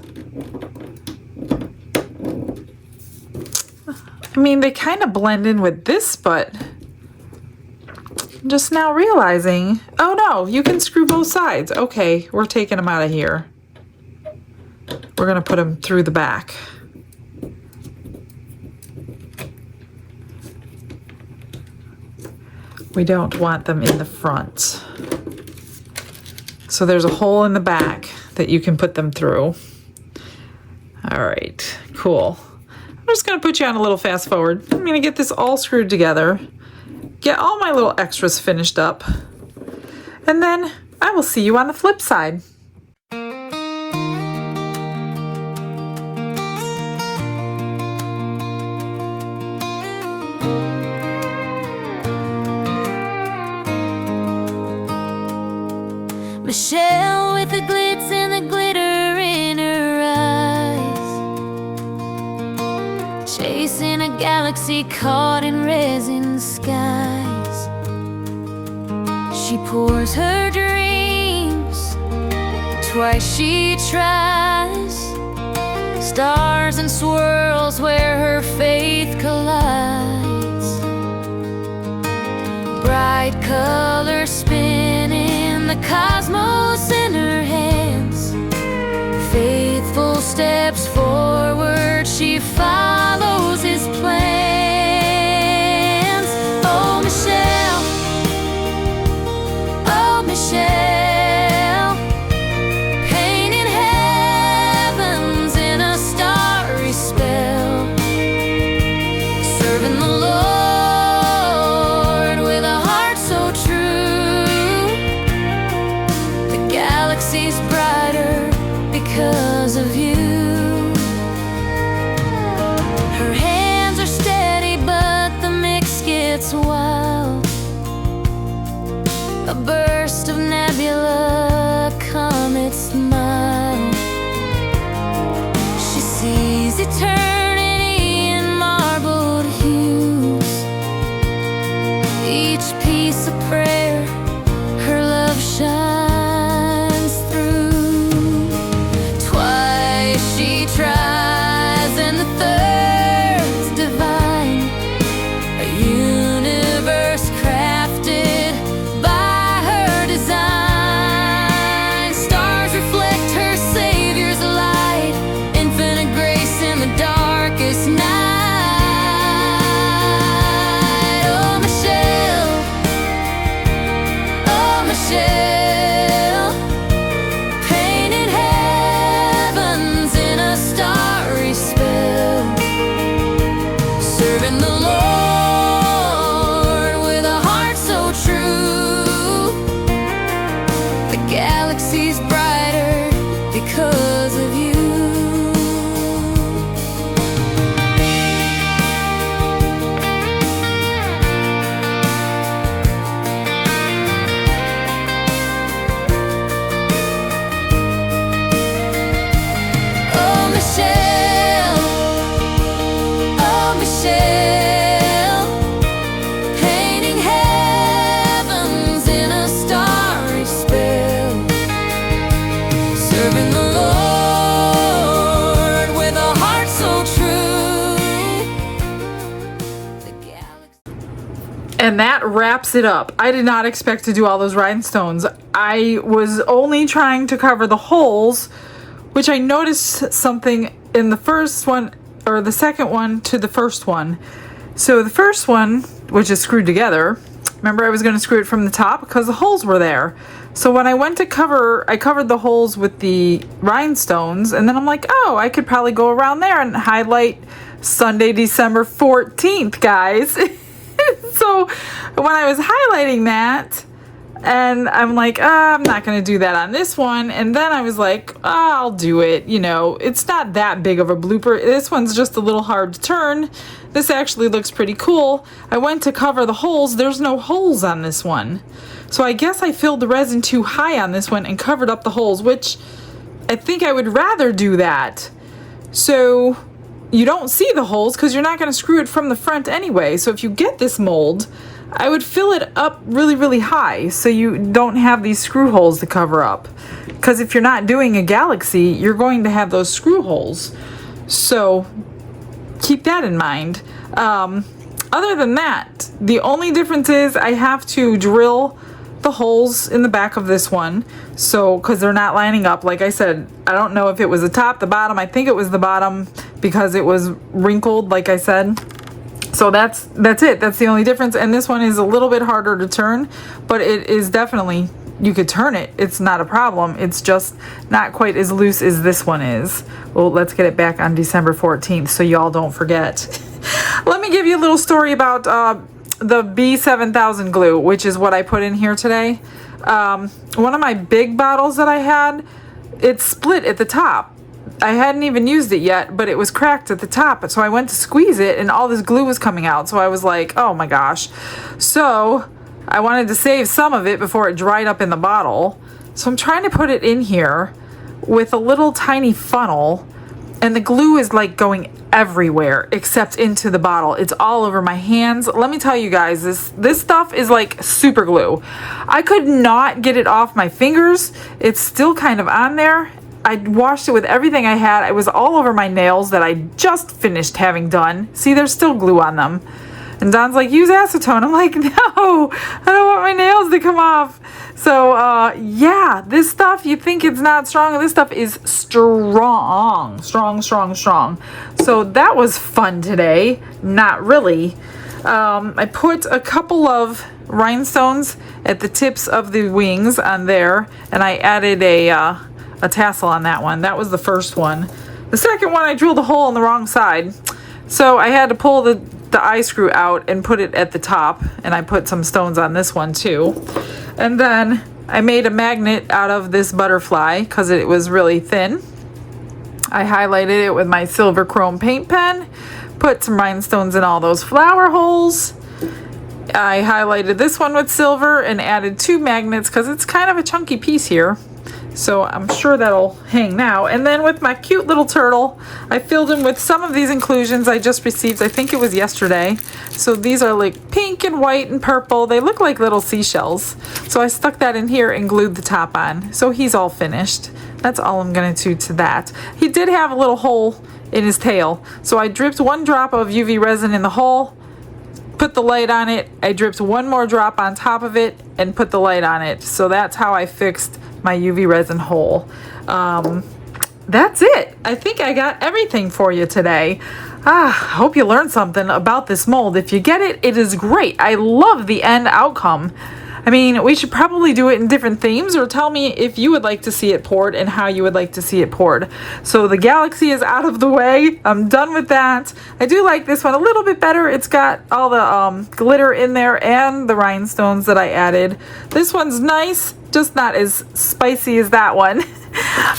I mean, they kind of blend in with this, but I'm just now realizing, oh no, you can screw both sides. Okay, we're taking them out of here. We're going to put them through the back. We don't want them in the front. So there's a hole in the back that you can put them through. All right, cool. I'm just gonna put you on a little fast forward. I'm gonna get this all screwed together, get all my little extras finished up, and then I will see you on the flip side. Michelle with the glitz and the glitter in her eyes, chasing a galaxy caught in resin skies. She pours her dreams, twice she tries, stars and swirls where her faith collides. Bright colors spinning, the cosmos in her hands. Faithful steps forward, she follows his plans. Oh Michelle, oh Michelle, painting heavens in a starry spell, serving the Lord with a heart so true. The galaxy's brighter because of you. Her hands are steady, but the mix gets wild. A burst of nebula, a comet smile. She sees eternity in marbled hues, each piece a prayer, her love shines through. Twice galaxy's brighter because of you. Oh, Michelle, oh, Michelle, painting heavens in a starry spell, serving the Lord with a heart so true. The galaxy. And that wraps it up. I did not expect to do all those rhinestones. I was only trying to cover the holes, which I noticed something in the first one, or the second one to the first one. So the first one, which is screwed together, remember I was going to screw it from the top because the holes were there. So when I went to cover, I covered the holes with the rhinestones, and then I'm like, oh, I could probably go around there and highlight Sunday, December 14th, guys. So when I was highlighting that, and I'm like, I'm not going to do that on this one. And then I was like, I'll do it. You know, it's not that big of a blooper. This one's just a little hard to turn. This actually looks pretty cool. I went to cover the holes. There's no holes on this one. So I guess I filled the resin too high on this one and covered up the holes, which I think I would rather do that. So you don't see the holes because you're not going to screw it from the front anyway. So if you get this mold, I would fill it up really, really high so you don't have these screw holes to cover up. Because if you're not doing a galaxy, you're going to have those screw holes. So keep that in mind. Other than that, the only difference is I have to drill the holes in the back of this one. So, because they're not lining up. Like I said, I don't know if it was the top, the bottom. I think it was the bottom because it was wrinkled, like I said. So that's it. That's the only difference. And this one is a little bit harder to turn, but it is definitely, you could turn it. It's not a problem. It's just not quite as loose as this one is. Well, let's get it back on December 14th so y'all don't forget. Let me give you a little story about the B7000 glue, which is what I put in here today. One of my big bottles that I had, it split at the top. I hadn't even used it yet, but it was cracked at the top. So I went to squeeze it and all this glue was coming out. So I was like, oh my gosh. So I wanted to save some of it before it dried up in the bottle. So I'm trying to put it in here with a little tiny funnel, and the glue is like going everywhere except into the bottle. It's all over my hands. Let me tell you guys, this stuff is like super glue. I could not get it off my fingers. It's still kind of on there. I washed it with everything I had. It was all over my nails that I just finished having done. See, there's still glue on them. And Don's like, use acetone. I'm like, no, I don't want my nails to come off. So, yeah, this stuff, you think it's not strong. This stuff is strong. Strong. So that was fun today. Not really. I put a couple of rhinestones at the tips of the wings on there. And I added a tassel on that one. That was the first one. The second one, I drilled a hole on the wrong side. So I had to pull the eye screw out and put it at the top. And I put some stones on this one too. And then I made a magnet out of this butterfly because it was really thin. I highlighted it with my silver chrome paint pen. Put some rhinestones in all those flower holes. I highlighted this one with silver and added 2 magnets because it's kind of a chunky piece here. So I'm sure that'll hang now. And then with my cute little turtle, I filled him with some of these inclusions I just received. I think it was yesterday. So these are like pink and white and purple. They look like little seashells. So I stuck that in here and glued the top on. So he's all finished. That's all I'm going to do to that. He did have a little hole in his tail. So I dripped 1 drop of UV resin in the hole, put the light on it. I dripped 1 more drop on top of it and put the light on it. So that's how I fixed my UV resin hole. That's it. I think I got everything for you today. I hope you learned something about this mold. If you get it, it is great. I love the end outcome. I mean, we should probably do it in different themes, or tell me if you would like to see it poured and how you would like to see it poured. So the galaxy is out of the way. I'm done with that. I do like this one a little bit better. It's got all the glitter in there and the rhinestones that I added. This one's nice, just not as spicy as that one.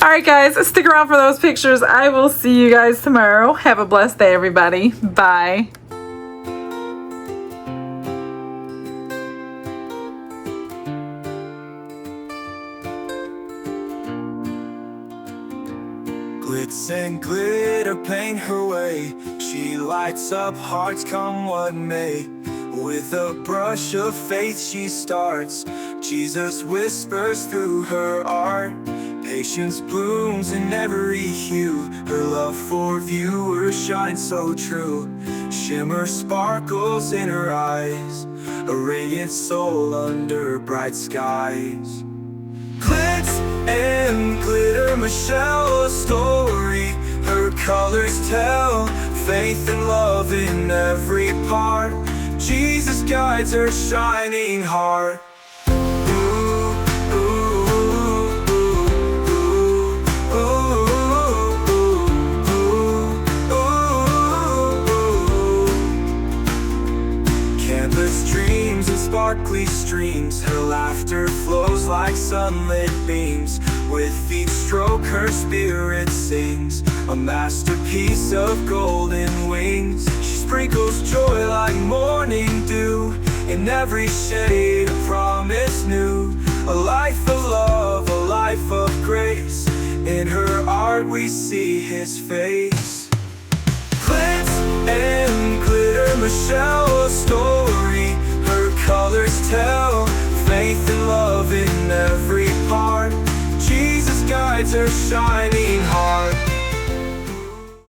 Alright guys, stick around for those pictures. I will see you guys tomorrow. Have a blessed day, everybody. Bye. Glitz and glitter paint her way. She lights up hearts come what may. With a brush of faith she starts. Jesus whispers through her art. Patience blooms in every hue. Her love for viewers shines so true. Shimmer sparkles in her eyes. A radiant soul under bright skies. Glitz and glitter, Michelle, a story. Her colors tell faith and love in every part. Jesus guides her shining heart. Canvas dreams and sparkly streams. Her laughter flows like sunlit beams. With each stroke her spirit sings. A masterpiece of golden wings. She sprinkles joy like morning dew. In every shade a promise new. A life of love, a life of grace. In her art we see his face. Glitz and glitter, Michelle, a story. Her colors tell faith and love in every part. Jesus guides her shining heart.